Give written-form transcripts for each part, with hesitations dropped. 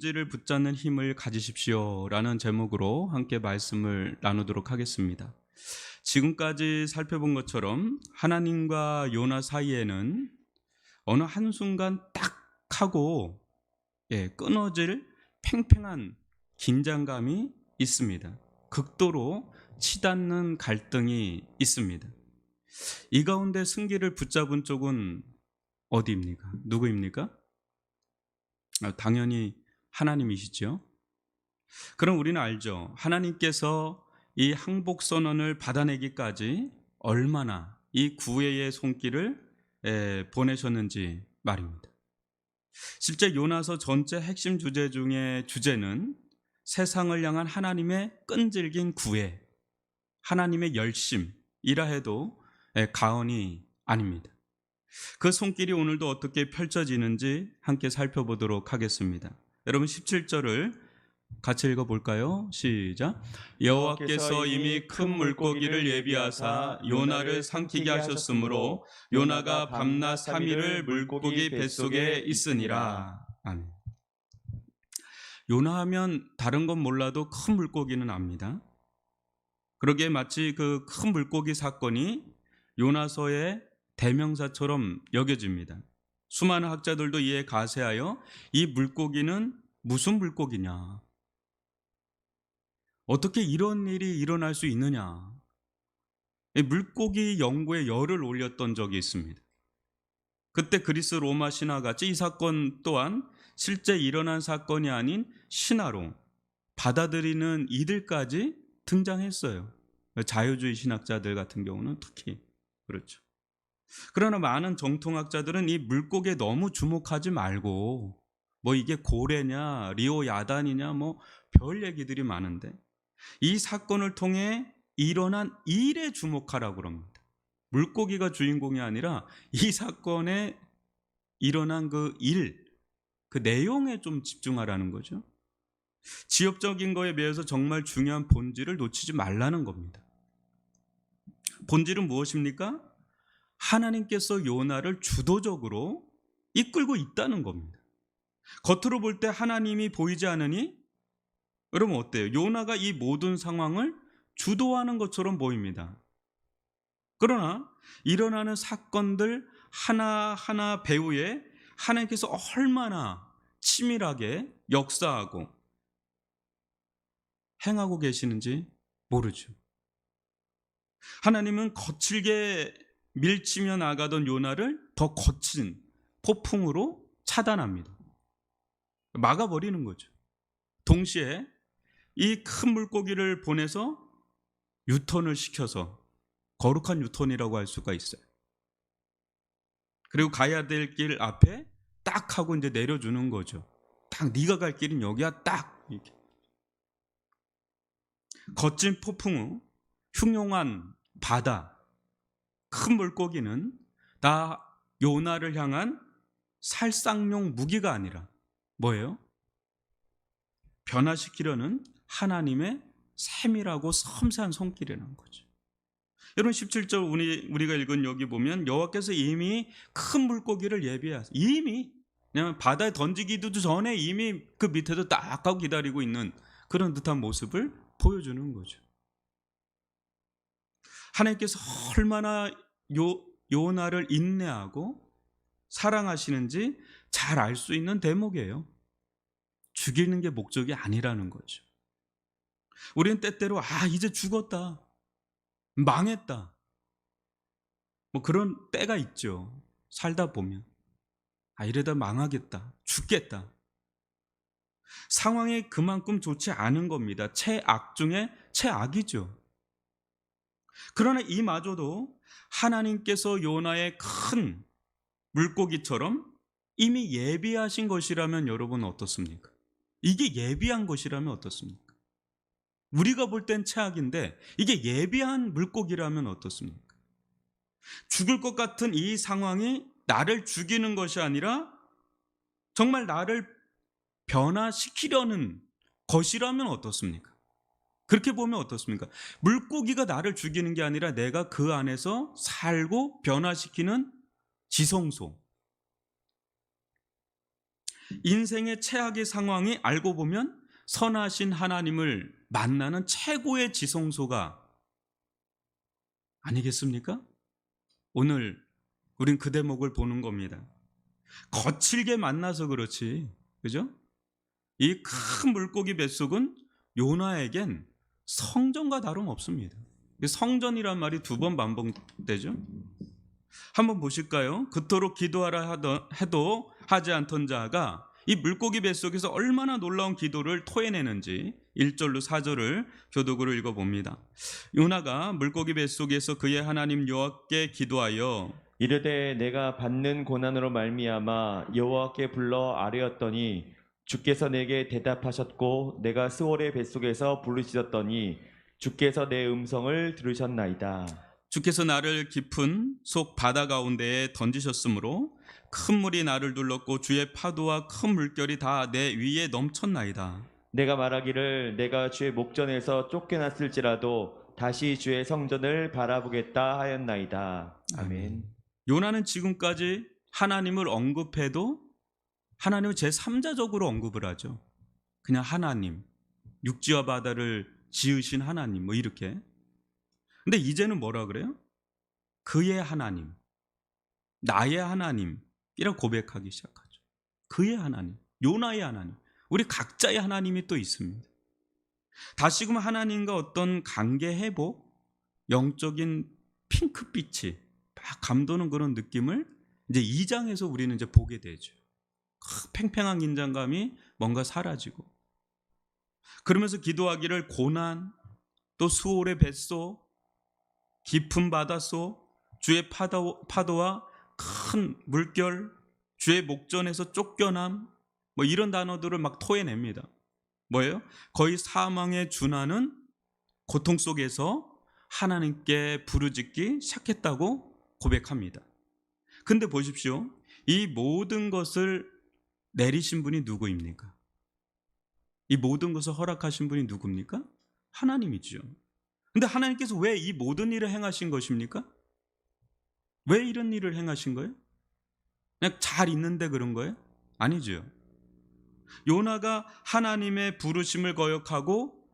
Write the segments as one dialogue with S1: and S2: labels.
S1: 지를 붙잡는 힘을 가지십시오라는 제목으로 함께 말씀을 나누도록 하겠습니다. 지금까지 살펴본 것처럼 하나님과 요나 사이에는 어느 한순간 딱 하고 끊어질 팽팽한 긴장감이 있습니다. 극도로 치닫는 갈등이 있습니다. 이 가운데 승기를 붙잡은 쪽은 어디입니까? 누구입니까? 당연히 하나님이시죠. 그럼 우리는 알죠. 하나님께서 이 항복 선언을 받아내기까지 얼마나 이 구애의 손길을 보내셨는지 말입니다. 실제 요나서 전체 핵심 주제 중에 주제는 세상을 향한 하나님의 끈질긴 구애, 하나님의 열심이라 해도 과언이 아닙니다. 그 손길이 오늘도 어떻게 펼쳐지는지 함께 살펴보도록 하겠습니다. 여러분 17절을 같이 읽어볼까요? 시작. 여호와께서 이미 큰 물고기를 예비하사 요나를 삼키게 하셨으므로 요나가 밤낮 3일을 물고기 뱃속에 있으니라. 아멘. 요나 하면 다른 건 몰라도 큰 물고기는 압니다. 그러기에 마치 그 큰 물고기 사건이 요나서의 대명사처럼 여겨집니다. 수많은 학자들도 이에 가세하여 이 물고기는 무슨 물고기냐? 어떻게 이런 일이 일어날 수 있느냐? 물고기 연구에 열을 올렸던 적이 있습니다. 그때 그리스 로마 신화같이 이 사건 또한 실제 일어난 사건이 아닌 신화로 받아들이는 이들까지 등장했어요. 자유주의 신학자들 같은 경우는 특히 그렇죠. 그러나 많은 정통학자들은 이 물고기에 너무 주목하지 말고 뭐 이게 고래냐 리오야단이냐 뭐 별 얘기들이 많은데 이 사건을 통해 일어난 일에 주목하라고 그럽니다. 물고기가 주인공이 아니라 이 사건에 일어난 그 일, 그 내용에 좀 집중하라는 거죠. 지엽적인 거에 비해서 정말 중요한 본질을 놓치지 말라는 겁니다. 본질은 무엇입니까? 하나님께서 요나를 주도적으로 이끌고 있다는 겁니다. 겉으로 볼 때 하나님이 보이지 않으니 여러분 어때요? 요나가 이 모든 상황을 주도하는 것처럼 보입니다. 그러나 일어나는 사건들 하나하나 배후에 하나님께서 얼마나 치밀하게 역사하고 행하고 계시는지 모르죠. 하나님은 거칠게 밀치며 나가던 요나를 더 거친 폭풍으로 차단합니다. 막아버리는 거죠. 동시에 이 큰 물고기를 보내서 유턴을 시켜서 거룩한 유턴이라고 할 수가 있어요. 그리고 가야 될 길 앞에 딱 하고 이제 내려주는 거죠. 딱 네가 갈 길은 여기야 딱 이렇게. 거친 폭풍 후 흉용한 바다, 큰 물고기는 다 요나를 향한 살상용 무기가 아니라 뭐예요? 변화시키려는 하나님의 세밀하고 섬세한 손길이라는 거죠. 여러분 17절 우리가 읽은 여기 보면 여호와께서 이미 큰 물고기를 예비하사 이미 그냥 바다에 던지기도 전에 이미 그 밑에서 딱 하고 기다리고 있는 그런 듯한 모습을 보여주는 거죠. 하나님께서 얼마나 요나를 인내하고 사랑하시는지 잘 알 수 있는 대목이에요. 죽이는 게 목적이 아니라는 거죠. 우리는 때때로 이제 죽었다, 망했다, 뭐 그런 때가 있죠. 살다 보면 이러다 망하겠다, 죽겠다. 상황이 그만큼 좋지 않은 겁니다. 최악 중에 최악이죠. 그러나 이마저도 하나님께서 요나의 큰 물고기처럼 이미 예비하신 것이라면 여러분 어떻습니까? 이게 예비한 것이라면 어떻습니까? 우리가 볼 땐 최악인데 이게 예비한 물고기라면 어떻습니까? 죽을 것 같은 이 상황이 나를 죽이는 것이 아니라 정말 나를 변화시키려는 것이라면 어떻습니까? 그렇게 보면 어떻습니까? 물고기가 나를 죽이는 게 아니라 내가 그 안에서 살고 변화시키는 지성소. 인생의 최악의 상황이 알고 보면 선하신 하나님을 만나는 최고의 지성소가 아니겠습니까? 오늘 우린 그 대목을 보는 겁니다. 거칠게 만나서 그렇지, 그죠? 이 큰 물고기 뱃속은 요나에겐 성전과 다름없습니다. 성전이란 말이 2번 반복되죠. 한번 보실까요? 그토록 기도하라 해도 하지 않던 자가 이 물고기 뱃속에서 얼마나 놀라운 기도를 토해내는지 1절로 4절을 교독으로 읽어봅니다. 요나가 물고기 뱃속에서 그의 하나님 여호와께 기도하여
S2: 이르되 내가 받는 고난으로 말미암아 여호와께 불러 아뢰었더니 주께서 내게 대답하셨고 내가 스월의 뱃속에서 부르짖었더니 주께서 내 음성을 들으셨나이다.
S1: 주께서 나를 깊은 속 바다 가운데에 던지셨으므로 큰 물이 나를 둘렀고 주의 파도와 큰 물결이 다 내 위에 넘쳤나이다.
S2: 내가 말하기를 내가 주의 목전에서 쫓겨났을지라도 다시 주의 성전을 바라보겠다 하였나이다. 아멘.
S1: 요나는 지금까지 하나님을 언급해도 하나님을 제3자적으로 언급을 하죠. 그냥 하나님, 육지와 바다를 지으신 하나님 뭐 이렇게. 근데 이제는 뭐라 그래요? 그의 하나님, 나의 하나님이라고 고백하기 시작하죠. 그의 하나님, 요나의 하나님, 우리 각자의 하나님이 또 있습니다. 다시금 하나님과 어떤 관계 회복, 영적인 핑크빛이 막 감도는 그런 느낌을 이제 2장에서 우리는 이제 보게 되죠. 팽팽한 긴장감이 뭔가 사라지고, 그러면서 기도하기를 고난, 또 수월의 뱃속, 깊은 바닷속, 주의 파도와 큰 물결, 주의 목전에서 쫓겨남, 뭐 이런 단어들을 막 토해냅니다. 뭐예요? 거의 사망에 준하는 고통 속에서 하나님께 부르짖기 시작했다고 고백합니다. 근데 보십시오. 이 모든 것을 내리신 분이 누구입니까? 이 모든 것을 허락하신 분이 누굽니까? 하나님이죠. 근데 하나님께서 왜 이 모든 일을 행하신 것입니까? 왜 이런 일을 행하신 거예요? 그냥 잘 있는데 그런 거예요? 아니죠. 요나가 하나님의 부르심을 거역하고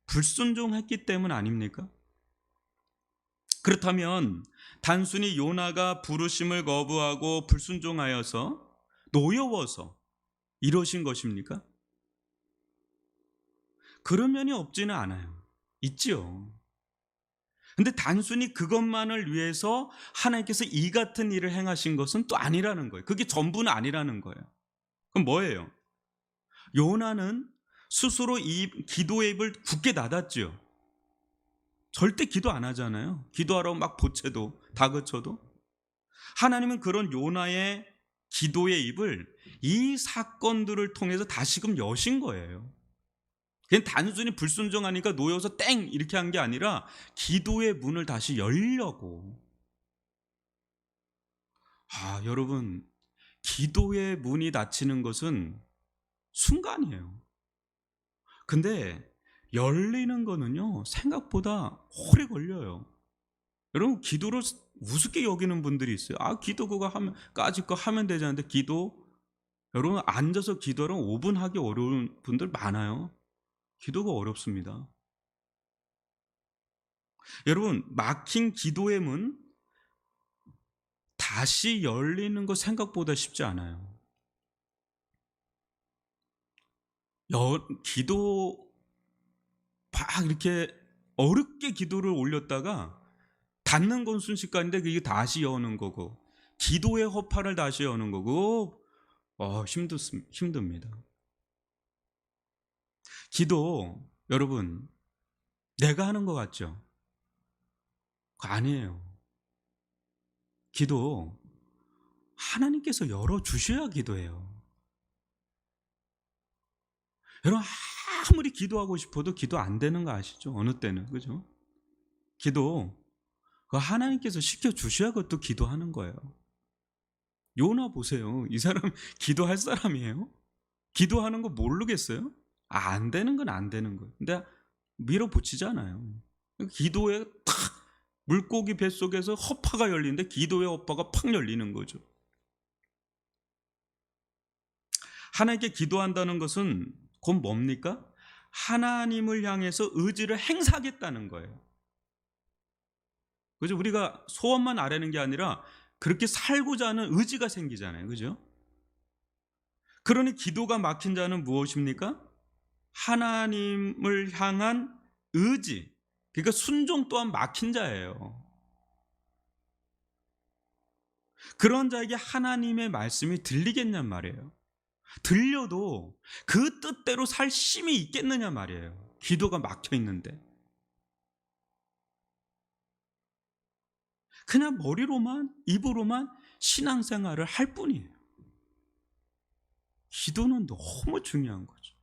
S1: 불순종했기 때문 아닙니까? 그렇다면 단순히 요나가 부르심을 거부하고 불순종하여서 노여워서 이러신 것입니까? 그런 면이 없지는 않아요. 있지요. 근데 단순히 그것만을 위해서 하나님께서 이 같은 일을 행하신 것은 또 아니라는 거예요. 그게 전부는 아니라는 거예요. 그럼 뭐예요? 요나는 스스로 이 기도의 입을 굳게 닫았죠. 절대 기도 안 하잖아요. 기도하라고 막 보채도 다그쳐도. 하나님은 그런 요나의 기도의 입을 이 사건들을 통해서 다시금 여신 거예요. 그냥 단순히 불순종하니까 놓여서 땡 이렇게 한 게 아니라 기도의 문을 다시 열려고. 여러분, 기도의 문이 닫히는 것은 순간이에요. 근데 열리는 거는요, 생각보다 오래 걸려요. 여러분, 기도를 우습게 여기는 분들이 있어요. 기도 그거 하면 까짓 거 하면 되지 않는데 기도, 여러분 앉아서 기도를 5분 하기 어려운 분들 많아요. 기도가 어렵습니다. 여러분, 막힌 기도의 문 다시 열리는 거 생각보다 쉽지 않아요. 기도 막 이렇게 어렵게 기도를 올렸다가 닫는 건 순식간인데 그게 다시 여는 거고, 기도의 허파를 다시 여는 거고, 힘듭니다. 기도, 여러분, 내가 하는 것 같죠? 그거 아니에요. 기도 하나님께서 열어주셔야 기도해요. 여러분, 아무리 기도하고 싶어도 기도 안 되는 거 아시죠? 어느 때는, 그죠? 기도 하나님께서 시켜주셔야 그것도 기도하는 거예요. 요나 보세요. 이 사람 기도할 사람이에요? 기도하는 거 모르겠어요? 안 되는 건 안 되는 거예요. 근데 밀어붙이잖아요. 기도에 탁 물고기 뱃속에서 허파가 열리는데 기도의 허파가 팍 열리는 거죠. 하나님께 기도한다는 것은 곧 뭡니까? 하나님을 향해서 의지를 행사하겠다는 거예요. 그죠? 우리가 소원만 아뢰는 게 아니라 그렇게 살고자 하는 의지가 생기잖아요. 그죠? 그러니 기도가 막힌 자는 무엇입니까? 하나님을 향한 의지, 그러니까 순종 또한 막힌 자예요. 그런 자에게 하나님의 말씀이 들리겠냔 말이에요. 들려도 그 뜻대로 살 힘이 있겠느냐 말이에요. 기도가 막혀 있는데. 그냥 머리로만, 입으로만 신앙생활을 할 뿐이에요. 기도는 너무 중요한 거죠.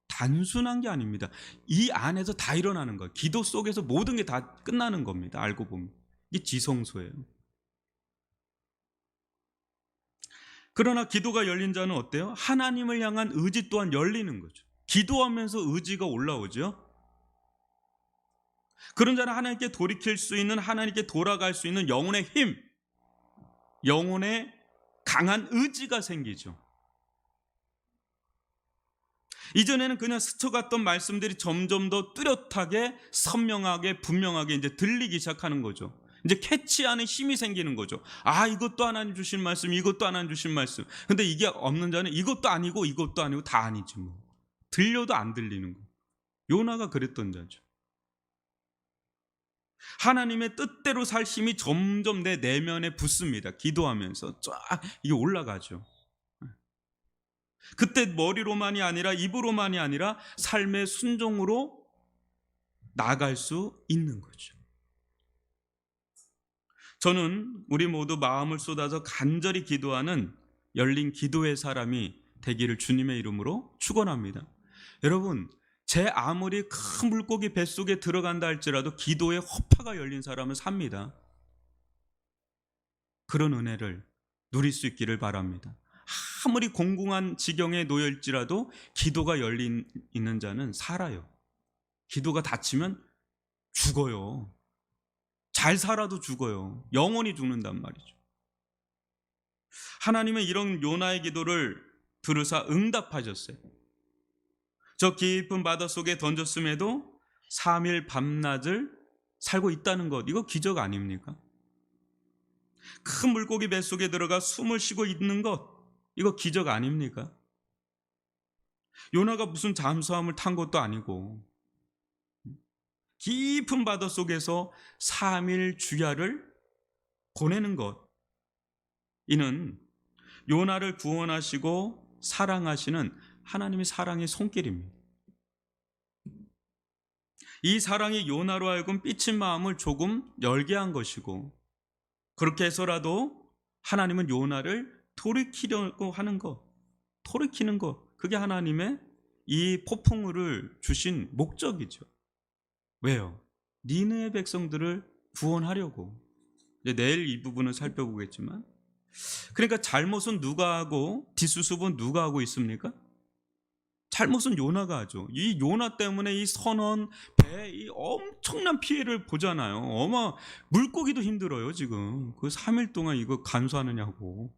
S1: 단순한 게 아닙니다. 이 안에서 다 일어나는 거예요. 기도 속에서 모든 게 다 끝나는 겁니다. 알고 보면. 이게 지성소예요. 그러나 기도가 열린 자는 어때요? 하나님을 향한 의지 또한 열리는 거죠. 기도하면서 의지가 올라오죠. 그런 자는 하나님께 돌이킬 수 있는, 하나님께 돌아갈 수 있는 영혼의 힘, 영혼의 강한 의지가 생기죠. 이전에는 그냥 스쳐갔던 말씀들이 점점 더 뚜렷하게 선명하게 분명하게 이제 들리기 시작하는 거죠. 이제 캐치하는 힘이 생기는 거죠. 아, 이것도 하나님 주신 말씀, 이것도 하나님 주신 말씀. 근데 이게 없는 자는 이것도 아니고 이것도 아니고 다 아니지 뭐. 들려도 안 들리는 거. 요나가 그랬던 자죠. 하나님의 뜻대로 살 힘이 점점 내 내면에 붙습니다. 기도하면서 쫙 이게 올라가죠. 그때 머리로만이 아니라 입으로만이 아니라 삶의 순종으로 나아갈 수 있는 거죠. 저는 우리 모두 마음을 쏟아서 간절히 기도하는 열린 기도의 사람이 되기를 주님의 이름으로 축원합니다. 여러분, 제 아무리 큰 물고기 뱃속에 들어간다 할지라도 기도의 허파가 열린 사람은 삽니다. 그런 은혜를 누릴 수 있기를 바랍니다. 아무리 공공한 지경에 놓여있지라도 기도가 열린 있는 자는 살아요. 기도가 닫히면 죽어요. 잘 살아도 죽어요. 영원히 죽는단 말이죠. 하나님은 이런 요나의 기도를 들으사 응답하셨어요. 저 깊은 바닷속에 던졌음에도 3일 밤낮을 살고 있다는 것, 이거 기적 아닙니까? 큰 물고기 뱃속에 들어가 숨을 쉬고 있는 것, 이거 기적 아닙니까? 요나가 무슨 잠수함을 탄 것도 아니고 깊은 바닷속에서 3일 주야를 보내는 것, 이는 요나를 구원하시고 사랑하시는 하나님의 사랑의 손길입니다. 이 사랑이 요나로 하여금 삐친 마음을 조금 열게 한 것이고, 그렇게 해서라도 하나님은 요나를 돌이키려고 하는 것, 돌이키는 것, 그게 하나님의 이 폭풍우를 주신 목적이죠. 왜요? 니느의 백성들을 구원하려고. 이제 내일 이 부분을 살펴보겠지만, 그러니까 잘못은 누가 하고 뒷수습은 누가 하고 있습니까? 잘못은 요나가 하죠. 이 요나 때문에 이 선원 배 이 엄청난 피해를 보잖아요. 물고기도 힘들어요 지금. 그 3일 동안 이거 간수하느냐고.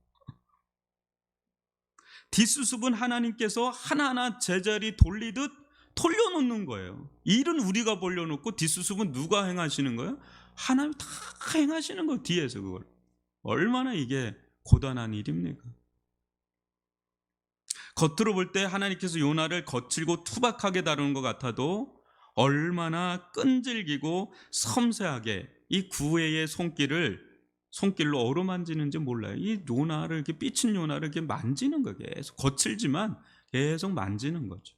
S1: 뒷수습은 하나님께서 하나하나 제자리 돌리듯 돌려놓는 거예요. 일은 우리가 벌려놓고 뒷수습은 누가 행하시는 거예요? 하나님 다 행하시는 거예요. 뒤에서 그걸. 얼마나 이게 고단한 일입니까? 겉으로 볼 때 하나님께서 요나를 거칠고 투박하게 다루는 것 같아도 얼마나 끈질기고 섬세하게 이 구애의 손길로 어루만지는지 몰라요. 이 요나를 이렇게 삐친 요나를 이렇게 만지는 거예요. 계속 거칠지만 계속 만지는 거죠.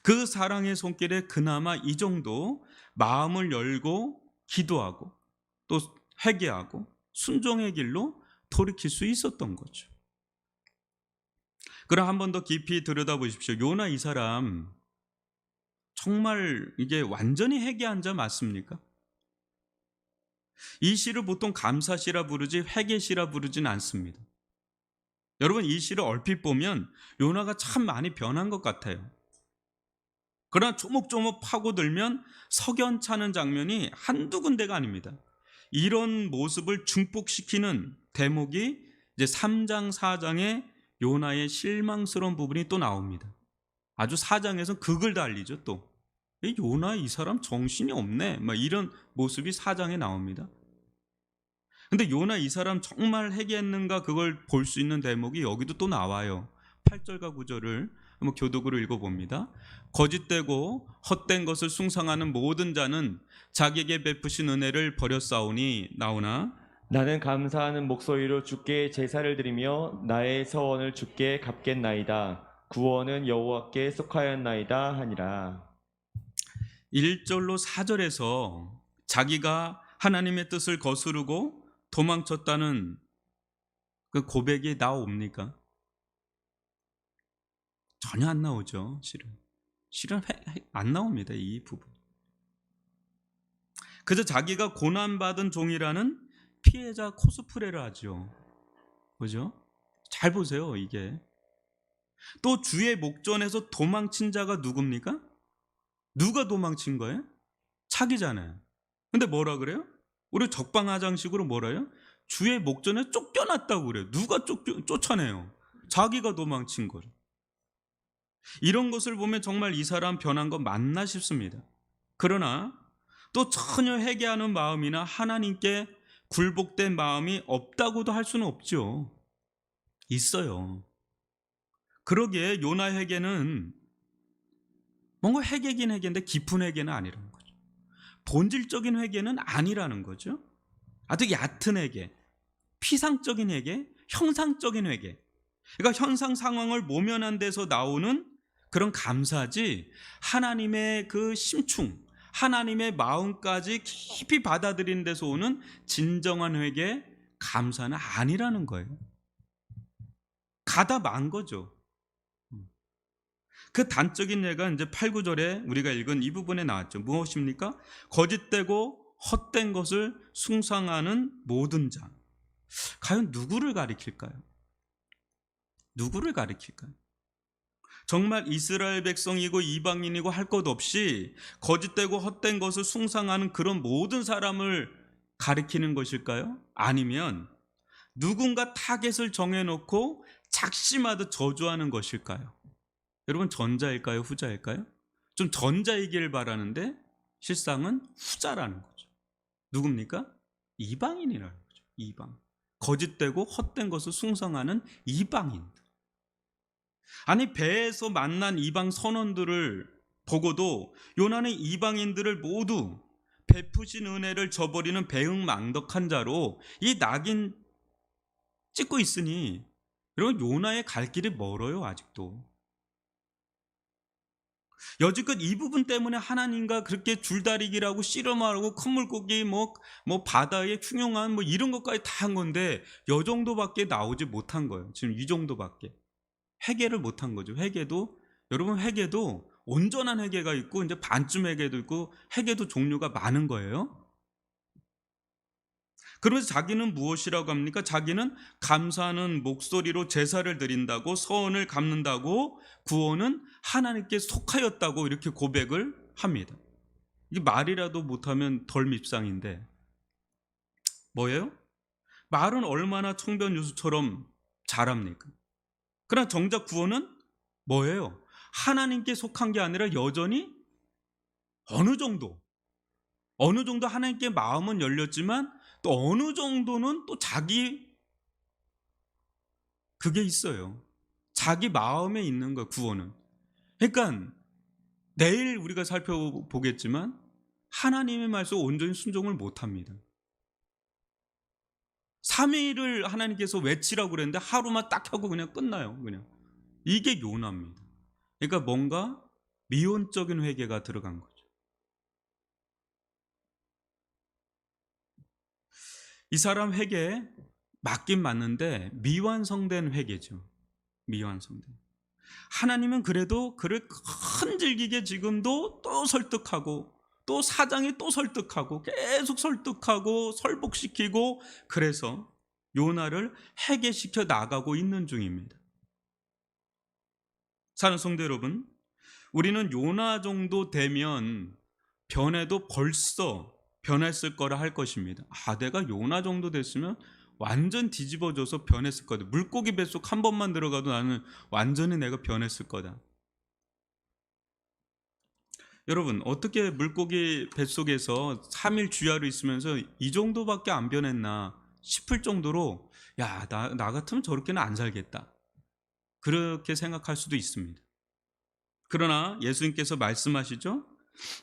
S1: 그 사랑의 손길에 그나마 이 정도 마음을 열고 기도하고 또 회개하고 순종의 길로 돌이킬 수 있었던 거죠. 그럼 한 번 더 깊이 들여다보십시오. 요나 이 사람 정말 이게 완전히 회개한 자 맞습니까? 이 시를 보통 감사시라 부르지 회개시라 부르진 않습니다. 여러분, 이 시를 얼핏 보면 요나가 참 많이 변한 것 같아요. 그러나 조목조목 파고들면 석연찮은 장면이 한두 군데가 아닙니다. 이런 모습을 증폭시키는 대목이 이제 3장 4장의 요나의 실망스러운 부분이 또 나옵니다. 아주 4장에서 극을 달리죠. 또 이 요나 이 사람 정신이 없네 막 이런 모습이 4장에 나옵니다. 근데 요나 이 사람 정말 회개했는가 그걸 볼 수 있는 대목이 여기도 또 나와요. 8절과 9절을 한번 교독으로 읽어봅니다. 거짓되고 헛된 것을 숭상하는 모든 자는 자기에게 베푸신 은혜를 버렸사오니 나오나
S2: 나는 감사하는 목소리로 주께 제사를 드리며 나의 서원을 주께 갚겠나이다. 구원은 여호와께 속하였나이다 하니라.
S1: 1절로 4절에서 자기가 하나님의 뜻을 거스르고 도망쳤다는 그 고백이 나옵니까? 전혀 안 나오죠. 실은 안 나옵니다. 이 부분. 그저 자기가 고난받은 종이라는 피해자 코스프레를 하죠. 그죠? 잘 보세요. 이게 또 주의 목전에서 도망친 자가 누굽니까? 누가 도망친 거예요? 자기잖아요. 근데 뭐라 그래요? 우리 적방하장식으로 뭐라요? 주의 목전에 쫓겨났다고 그래요. 누가 쫓아내요? 자기가 도망친 거죠. 이런 것을 보면 정말 이 사람 변한 거 맞나 싶습니다. 그러나 또 전혀 회개하는 마음이나 하나님께 굴복된 마음이 없다고도 할 수는 없죠. 있어요. 그러기에 요나 회개는 뭔가 회개긴 회개인데 깊은 회개는 아니라는 거죠. 본질적인 회개는 아니라는 거죠. 아주 얕은 회개, 피상적인 회개, 형상적인 회개. 그러니까 현상 상황을 모면한 데서 나오는 그런 감사지 하나님의 그 심충, 하나님의 마음까지 깊이 받아들이는 데서 오는 진정한 회개, 감사는 아니라는 거예요. 가다 만 거죠. 그 단적인 예가 이제 8, 9절에 우리가 읽은 이 부분에 나왔죠. 무엇입니까? 거짓되고 헛된 것을 숭상하는 모든 자. 과연 누구를 가리킬까요? 누구를 가리킬까요? 정말 이스라엘 백성이고 이방인이고 할 것 없이 거짓되고 헛된 것을 숭상하는 그런 모든 사람을 가리키는 것일까요? 아니면 누군가 타겟을 정해놓고 작심하듯 저주하는 것일까요? 여러분 전자일까요? 후자일까요? 좀 전자이기를 바라는데 실상은 후자라는 거죠. 누굽니까? 이방인이라는 거죠. 이방. 거짓되고 헛된 것을 숭상하는 이방인들. 아니 배에서 만난 이방 선원들을 보고도 요나는 이방인들을 모두 베푸신 은혜를 저버리는 배은망덕한 자로 이 낙인 찍고 있으니 여러분 요나의 갈 길이 멀어요. 아직도. 여지껏 이 부분 때문에 하나님과 그렇게 줄다리기라고 씨름하고 큰 물고기 뭐 바다의 흉흉한 뭐 이런 것까지 다 한 건데 요 정도밖에 나오지 못한 거예요. 지금 이 정도밖에 회개를 못한 거죠. 회개도 여러분 회개도 온전한 회개가 있고 이제 반쯤 회개도 있고 회개도 종류가 많은 거예요. 그러면서 자기는 무엇이라고 합니까? 자기는 감사하는 목소리로 제사를 드린다고 서원을 갚는다고 구원은 하나님께 속하였다고 이렇게 고백을 합니다. 이게 말이라도 못하면 덜 밉상인데 뭐예요? 말은 얼마나 청변유수처럼 잘합니까? 그러나 정작 구원은 뭐예요? 하나님께 속한 게 아니라 여전히 어느 정도 하나님께 마음은 열렸지만 또 어느 정도는 또 자기 그게 있어요. 자기 마음에 있는 거예요. 구원은. 그러니까 내일 우리가 살펴보겠지만 하나님의 말씀 온전히 순종을 못합니다. 3일을 하나님께서 외치라고 그랬는데 하루만 딱 하고 그냥 끝나요. 그냥 이게 요나입니다. 그러니까 뭔가 미온적인 회개가 들어간 거죠. 이 사람 회개 맞긴 맞는데 미완성된 회개죠. 미완성된. 하나님은 그래도 그를 흔질기게 지금도 또 설득하고 또 사장이 또 설득하고 계속 설득하고 설복시키고 그래서 요나를 회개시켜 나가고 있는 중입니다. 사랑하는 성도 여러분, 우리는 요나 정도 되면 변해도 벌써 변했을 거라 할 것입니다. 내가 요나 정도 됐으면 완전 뒤집어져서 변했을 거다. 물고기 뱃속 한 번만 들어가도 나는 완전히 내가 변했을 거다. 여러분, 어떻게 물고기 뱃속에서 3일 주야로 있으면서 이 정도밖에 안 변했나 싶을 정도로 야, 나 같으면 저렇게는 안 살겠다. 그렇게 생각할 수도 있습니다. 그러나 예수님께서 말씀하시죠.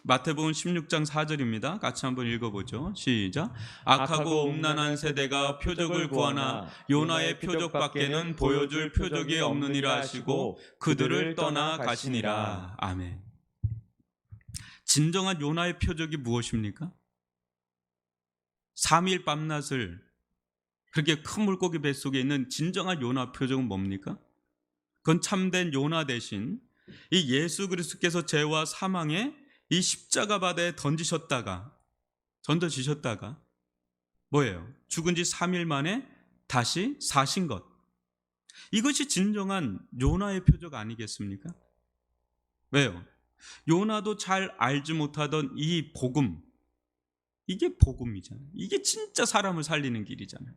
S1: 마태복음 16장 4절입니다. 같이 한번 읽어보죠. 시작. 악하고 음란한 세대가 표적을 구하나 요나의 표적밖에는 보여줄 표적이 없느니라 하시고 그들을 떠나 가시니라. 아멘. 진정한 요나의 표적이 무엇입니까? 3일 밤낮을 그렇게 큰 물고기 뱃속에 있는 진정한 요나 표적은 뭡니까? 그건 참된 요나 대신 이 예수 그리스도께서 죄와 사망에 이 십자가 바다에 던져지셨다가 뭐예요? 죽은 지 3일 만에 다시 사신 것. 이것이 진정한 요나의 표적 아니겠습니까? 왜요? 요나도 잘 알지 못하던 이 복음, 이게 복음이잖아요. 이게 진짜 사람을 살리는 길이잖아요.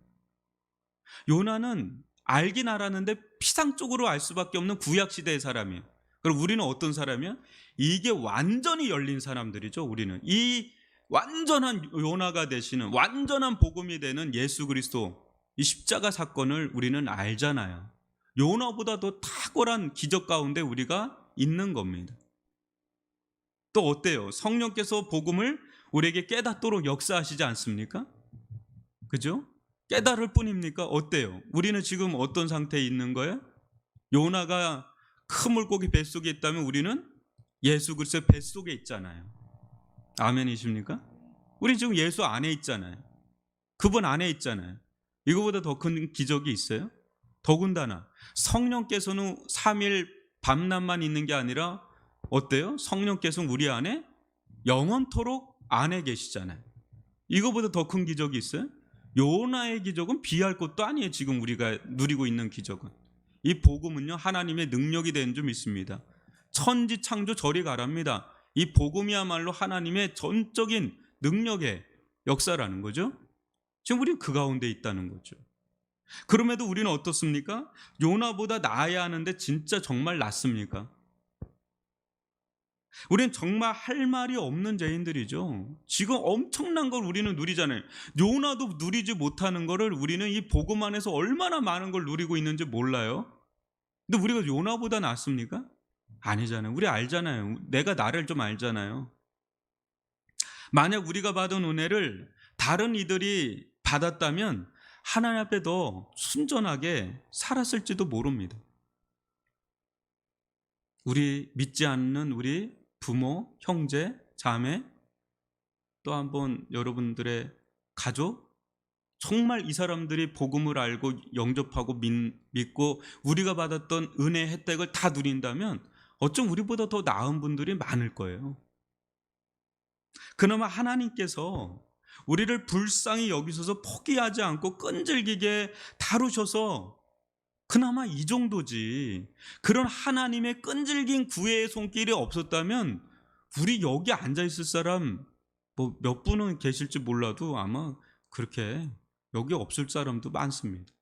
S1: 요나는 알긴 알았는데 피상적으로 알 수밖에 없는 구약시대의 사람이에요. 그럼 우리는 어떤 사람이야? 이게 완전히 열린 사람들이죠. 우리는 이 완전한 요나가 되시는 완전한 복음이 되는 예수 그리스도 이 십자가 사건을 우리는 알잖아요. 요나보다 더 탁월한 기적 가운데 우리가 있는 겁니다. 또 어때요? 성령께서 복음을 우리에게 깨닫도록 역사하시지 않습니까? 그죠? 깨달을 뿐입니까? 어때요? 우리는 지금 어떤 상태에 있는 거예요? 요나가 큰 물고기 뱃속에 있다면 우리는 예수 그리스도의 뱃속에 있잖아요. 아멘이십니까? 우리 지금 예수 안에 있잖아요. 그분 안에 있잖아요. 이거보다 더 큰 기적이 있어요? 더군다나 성령께서는 3일 밤낮만 있는 게 아니라 어때요? 성령께서는 우리 안에 영원토록 안에 계시잖아요. 이거보다 더 큰 기적이 있어요? 요나의 기적은 비할 것도 아니에요. 지금 우리가 누리고 있는 기적은. 이 복음은요, 하나님의 능력이 된 줄 믿습니다. 천지 창조 저리 가랍니다. 이 복음이야말로 하나님의 전적인 능력의 역사라는 거죠. 지금 우리는 그 가운데 있다는 거죠. 그럼에도 우리는 어떻습니까? 요나보다 나아야 하는데 진짜 정말 낫습니까? 우리는 정말 할 말이 없는 죄인들이죠. 지금 엄청난 걸 우리는 누리잖아요. 요나도 누리지 못하는 거를 우리는 이 복음 안에서 얼마나 많은 걸 누리고 있는지 몰라요. 근데 우리가 요나보다 낫습니까? 아니잖아요. 우리 알잖아요. 내가 나를 좀 알잖아요. 만약 우리가 받은 은혜를 다른 이들이 받았다면 하나님 앞에 더 순전하게 살았을지도 모릅니다. 우리 믿지 않는 우리 부모, 형제, 자매, 또 한번 여러분들의 가족, 정말 이 사람들이 복음을 알고 영접하고 믿고 우리가 받았던 은혜 혜택을 다 누린다면 어쩜 우리보다 더 나은 분들이 많을 거예요. 그나마 하나님께서 우리를 불쌍히 여기셔서 포기하지 않고 끈질기게 다루셔서 그나마 이 정도지. 그런 하나님의 끈질긴 구애의 손길이 없었다면 우리 여기 앉아있을 사람 뭐 몇 분은 계실지 몰라도 아마 그렇게 여기 없을 사람도 많습니다.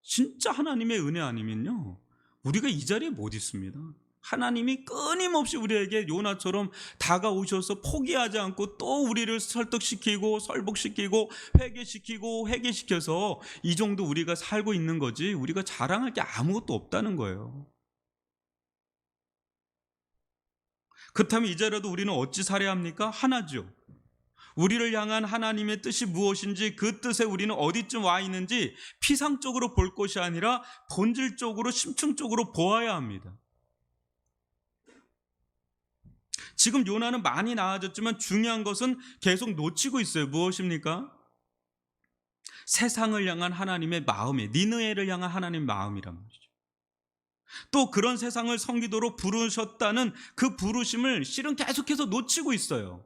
S1: 진짜 하나님의 은혜 아니면요, 우리가 이 자리에 못 있습니다. 하나님이 끊임없이 우리에게 요나처럼 다가오셔서 포기하지 않고 또 우리를 설득시키고 설복시키고 회개시켜서 이 정도 우리가 살고 있는 거지 우리가 자랑할 게 아무것도 없다는 거예요. 그렇다면 이제라도 우리는 어찌 살아야 합니까? 하나죠. 우리를 향한 하나님의 뜻이 무엇인지 그 뜻에 우리는 어디쯤 와 있는지 피상적으로 볼 것이 아니라 본질적으로 심층적으로 보아야 합니다. 지금 요나는 많이 나아졌지만 중요한 것은 계속 놓치고 있어요. 무엇입니까? 세상을 향한 하나님의 마음이에요. 니느웨를 향한 하나님의 마음이란 말이죠. 또 그런 세상을 섬기도록 부르셨다는 그 부르심을 실은 계속해서 놓치고 있어요.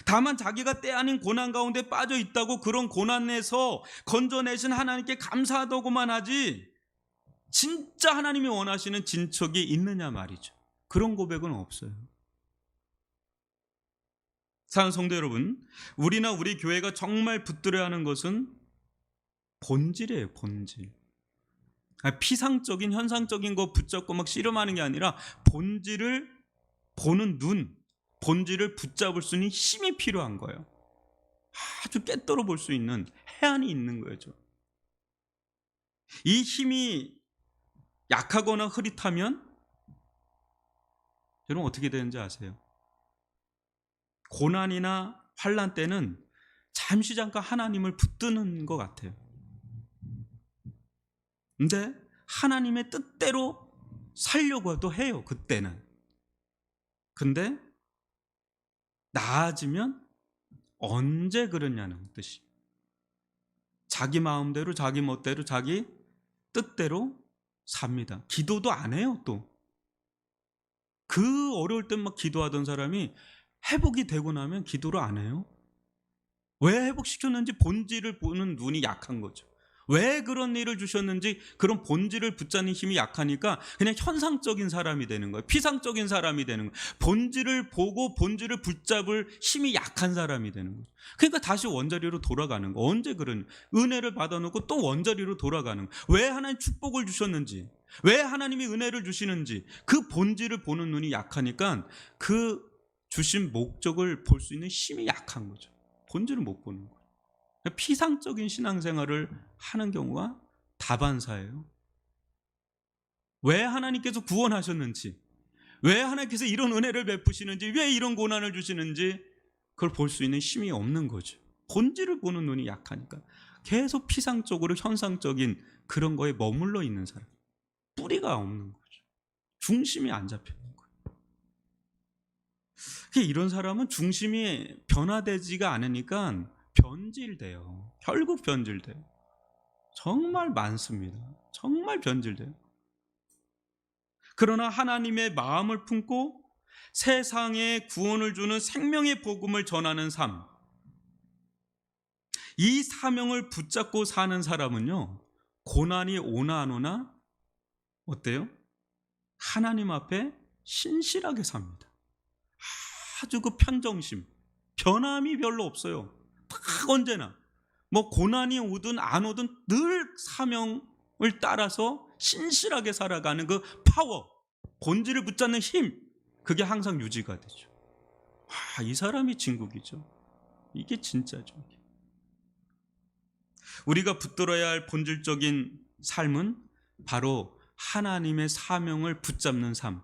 S1: 다만 자기가 때 아닌 고난 가운데 빠져 있다고 그런 고난에서 건져내신 하나님께 감사하다고만 하지 진짜 하나님이 원하시는 진척이 있느냐 말이죠. 그런 고백은 없어요. 사는 성도 여러분, 우리나 우리 교회가 정말 붙들어야 하는 것은 본질이에요. 본질. 피상적인 현상적인 거 붙잡고 막 씨름하는 게 아니라 본질을 보는 눈, 본질을 붙잡을 수 있는 힘이 필요한 거예요. 아주 꿰뚫어 볼 수 있는 해안이 있는 거죠. 이 힘이 약하거나 흐릿하면 여러분 어떻게 되는지 아세요? 고난이나 환난 때는 잠시 잠깐 하나님을 붙드는 것 같아요. 근데 하나님의 뜻대로 살려고도 해요. 그때는. 근데 나아지면 언제 그러냐는 뜻이. 자기 마음대로 자기 멋대로 자기 뜻대로 삽니다. 기도도 안 해요. 또 그 어려울 땐 막 기도하던 사람이 회복이 되고 나면 기도를 안 해요. 왜 회복시켰는지 본질을 보는 눈이 약한 거죠. 왜 그런 일을 주셨는지 그런 본질을 붙잡는 힘이 약하니까 그냥 현상적인 사람이 되는 거예요. 피상적인 사람이 되는 거예요. 본질을 보고 본질을 붙잡을 힘이 약한 사람이 되는 거죠. 그러니까 다시 원자리로 돌아가는 거. 언제 그런 은혜를 받아놓고 또 원자리로 돌아가는 거. 왜 하나님 축복을 주셨는지, 왜 하나님이 은혜를 주시는지 그 본질을 보는 눈이 약하니까 그 주신 목적을 볼 수 있는 힘이 약한 거죠. 본질을 못 보는 거예요. 피상적인 신앙생활을 하는 경우가 다반사예요. 왜 하나님께서 구원하셨는지, 왜 하나님께서 이런 은혜를 베푸시는지, 왜 이런 고난을 주시는지 그걸 볼 수 있는 힘이 없는 거죠. 본질을 보는 눈이 약하니까 계속 피상적으로 현상적인 그런 거에 머물러 있는 사람, 뿌리가 없는 거죠. 중심이 안 잡히는 거예요. 이런 사람은 중심이 변화되지가 않으니까 변질돼요. 결국 변질돼요. 정말 많습니다. 정말 변질돼요. 그러나 하나님의 마음을 품고 세상에 구원을 주는 생명의 복음을 전하는 삶, 이 사명을 붙잡고 사는 사람은요, 고난이 오나 안 오나 어때요? 하나님 앞에 신실하게 삽니다. 아주 그 편정심, 변함이 별로 없어요. 딱 언제나 뭐 고난이 오든 안 오든 늘 사명을 따라서 신실하게 살아가는 그 파워, 본질을 붙잡는 힘, 그게 항상 유지가 되죠. 이 사람이 진국이죠. 이게 진짜죠. 우리가 붙들어야 할 본질적인 삶은 바로 하나님의 사명을 붙잡는 삶,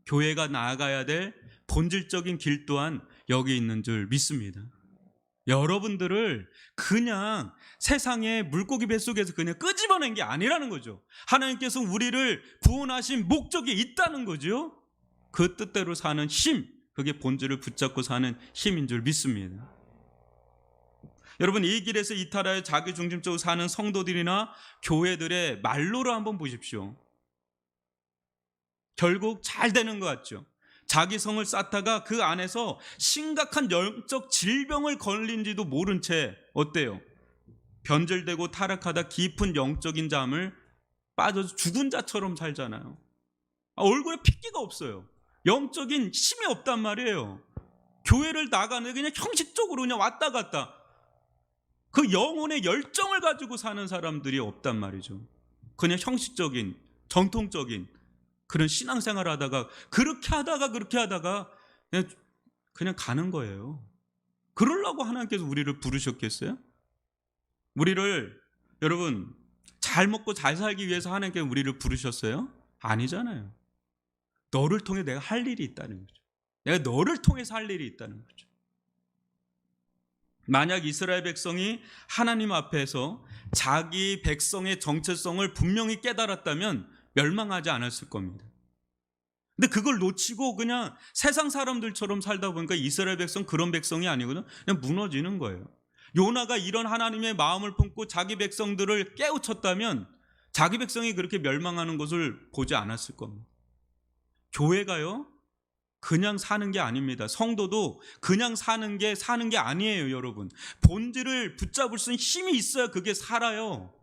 S1: 교회가 나아가야 될 본질적인 길 또한 여기 있는 줄 믿습니다. 여러분들을 그냥 세상의 물고기 뱃속에서 그냥 끄집어낸 게 아니라는 거죠. 하나님께서 우리를 구원하신 목적이 있다는 거죠. 그 뜻대로 사는 힘, 그게 본질을 붙잡고 사는 힘인 줄 믿습니다. 여러분, 이 길에서 이탈하여 자기 중심적으로 사는 성도들이나 교회들의 말로를 한번 보십시오. 결국 잘 되는 것 같죠. 자기 성을 쌓다가 그 안에서 심각한 영적 질병을 걸린지도 모른 채 어때요? 변질되고 타락하다 깊은 영적인 잠을 빠져서 죽은 자처럼 살잖아요. 얼굴에 핏기가 없어요. 영적인 힘이 없단 말이에요. 교회를 나가는데 그냥 형식적으로 그냥 왔다 갔다, 그 영혼의 열정을 가지고 사는 사람들이 없단 말이죠. 그냥 형식적인, 전통적인 그런 신앙생활을 하다가 그렇게 하다가 그냥 가는 거예요. 그러려고 하나님께서 우리를 부르셨겠어요? 우리를, 여러분, 잘 먹고 잘 살기 위해서 하나님께서 우리를 부르셨어요? 아니잖아요. 너를 통해 내가 할 일이 있다는 거죠. 내가 너를 통해서 할 일이 있다는 거죠. 만약 이스라엘 백성이 하나님 앞에서 자기 백성의 정체성을 분명히 깨달았다면 멸망하지 않았을 겁니다. 근데 그걸 놓치고 그냥 세상 사람들처럼 살다 보니까 이스라엘 백성 그런 백성이 아니거든. 그냥 무너지는 거예요. 요나가 이런 하나님의 마음을 품고 자기 백성들을 깨우쳤다면 자기 백성이 그렇게 멸망하는 것을 보지 않았을 겁니다. 교회가요, 그냥 사는 게 아닙니다. 성도도 그냥 사는 게 아니에요, 여러분. 본질을 붙잡을 수 있는 힘이 있어야 그게 살아요.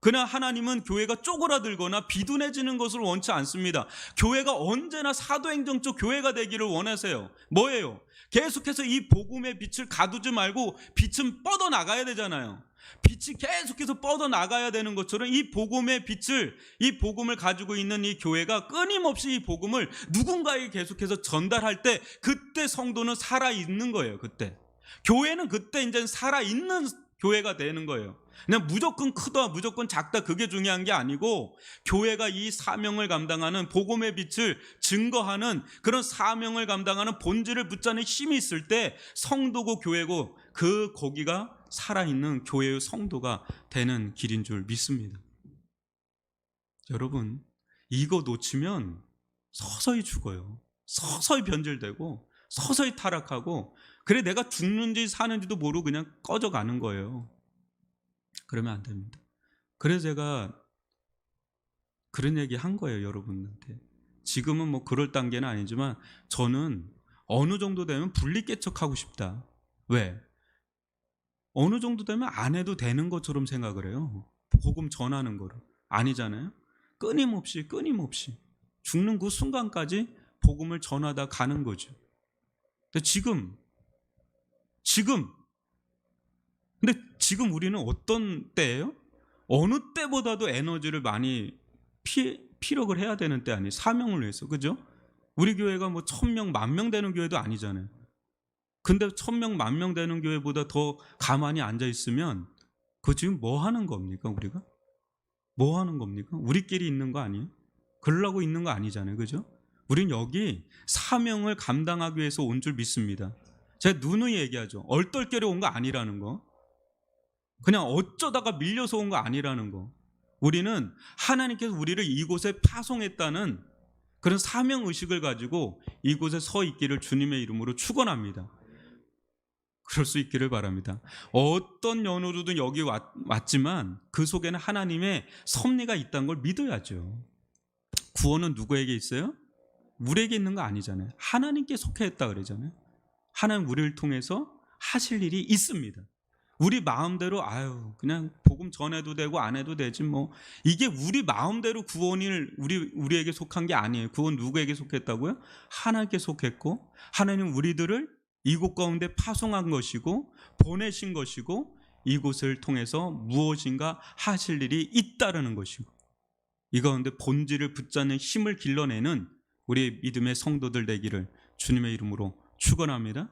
S1: 그러나 하나님은 교회가 쪼그라들거나 비둔해지는 것을 원치 않습니다. 교회가 언제나 사도행전적 교회가 되기를 원하세요. 뭐예요? 계속해서 이 복음의 빛을 가두지 말고 빛은 뻗어나가야 되잖아요. 빛이 계속해서 뻗어나가야 되는 것처럼 이 복음의 빛을, 이 복음을 가지고 있는 이 교회가 끊임없이 이 복음을 누군가에게 계속해서 전달할 때 그때 성도는 살아있는 거예요. 그때 교회는 그때 이제 살아있는 교회가 되는 거예요. 그냥 무조건 크다 무조건 작다 그게 중요한 게 아니고, 교회가 이 사명을 감당하는 복음의 빛을 증거하는 그런 사명을 감당하는 본질을 붙잡는 힘이 있을 때 성도고 교회고 그 거기가 살아있는 교회의 성도가 되는 길인 줄 믿습니다. 여러분, 이거 놓치면 서서히 죽어요. 서서히 변질되고 서서히 타락하고, 그래 내가 죽는지 사는지도 모르고 그냥 꺼져가는 거예요. 그러면 안 됩니다. 그래서 제가 그런 얘기 한 거예요, 여러분한테. 지금은 뭐 그럴 단계는 아니지만 저는 어느 정도 되면 분리개척하고 싶다. 왜? 어느 정도 되면 안 해도 되는 것처럼 생각을 해요. 복음 전하는 거를. 아니잖아요. 끊임없이 죽는 그 순간까지 복음을 전하다 가는 거죠. 근데 근데 지금 우리는 어떤 때예요? 어느 때보다도 에너지를 많이 피력을 해야 되는 때 아니에요? 사명을 위해서. 그죠? 우리 교회가 뭐 1000명, 10,000명 되는 교회도 아니잖아요. 근데 1000명, 10,000명 되는 교회보다 더 가만히 앉아 있으면 그거 지금 뭐 하는 겁니까? 우리가? 뭐 하는 겁니까? 우리끼리 있는 거 아니에요? 그러려고 있는 거 아니잖아요. 그죠? 우린 여기 사명을 감당하기 위해서 온 줄 믿습니다. 제가 누누이 얘기하죠. 얼떨결에 온 거 아니라는 거. 그냥 어쩌다가 밀려서 온 거 아니라는 거. 우리는 하나님께서 우리를 이곳에 파송했다는 그런 사명의식을 가지고 이곳에 서 있기를 주님의 이름으로 축원합니다. 그럴 수 있기를 바랍니다. 어떤 연호로든 여기 왔지만 그 속에는 하나님의 섭리가 있다는 걸 믿어야죠. 구원은 누구에게 있어요? 우리에게 있는 거 아니잖아요. 하나님께 속해 있다 그러잖아요. 하나님 우리를 통해서 하실 일이 있습니다. 우리 마음대로 그냥 복음 전해도 되고 안 해도 되지 뭐, 이게 우리 마음대로 구원을 우리에게 속한 게 아니에요. 구원 누구에게 속했다고요? 하나님께 속했고, 하나님 우리들을 이곳 가운데 파송한 것이고 보내신 것이고, 이곳을 통해서 무엇인가 하실 일이 있다라는 것이고, 이 가운데 본질을 붙잡는 힘을 길러내는 우리 믿음의 성도들 되기를 주님의 이름으로 축원합니다.